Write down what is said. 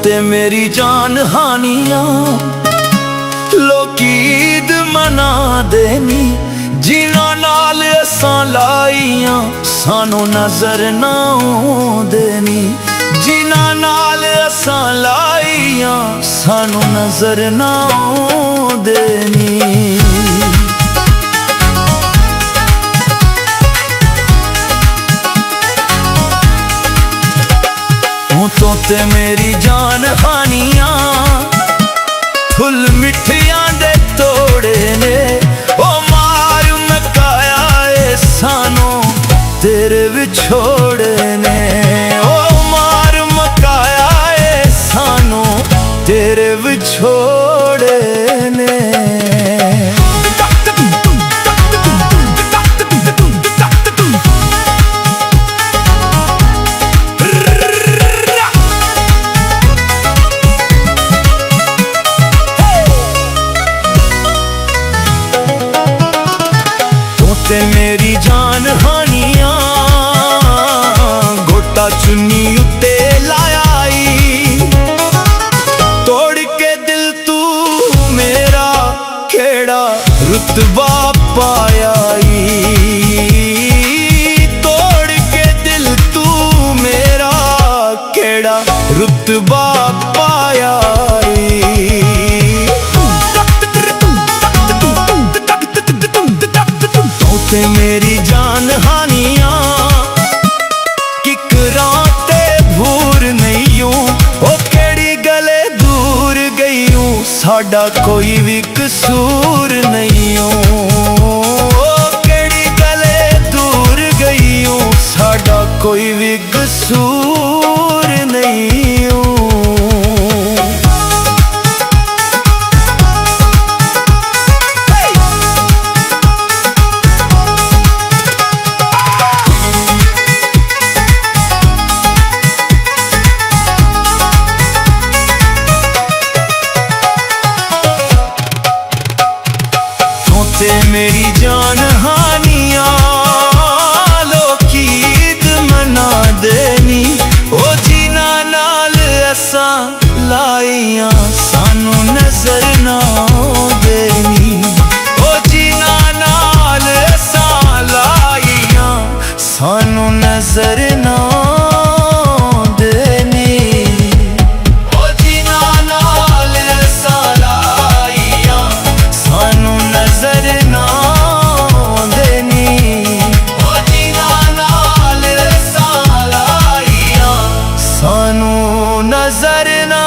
ते मेरी जान हानियां लोकी ईद मना देनी, जिन्हां नाल असां लाइयां सानू नजर ना देनी, जिन्हां नाल असां लाइयां सानू नजर ना देनी। तो ते मेरी जान हानियां फुल मिठियां दे तोड़े ने, ओ मार मकाया ए सानू तेरे विछोड़े ने, ओ मार मकाया ए सानू तेरे विछोड़े ने। ते मेरी जान हानियां गोटा चुन्नी उत्ते लायाई, तोड़ के दिल तू मेरा केड़ा रुतबा पायाई, तोड़ के दिल तू मेरा केड़ा रुतबा पायाई। ते मेरी जान हानियां किकरां ते भूर नहीं हूं, ओ केड़ी गले दूर गई हूं साडा कोई भी कसूर नहीं हूं, ओ केड़ी गले दूर गई हूं साडा कोई भी कसूर नहीं हूं। ते मेरी जान हानियां लोकी ईद मना देनी, ओ जिन्हां नाल असां लाइयां सानू नजर ना देनी, ओ जिन्हां नाल असां लाइयां सानू नजर ना देनी, ओ जिन्हां नाल असां लाइयां सानू नजर ना देनी, ओ जिन्हां नाल असां लाइयां सानू नजर ना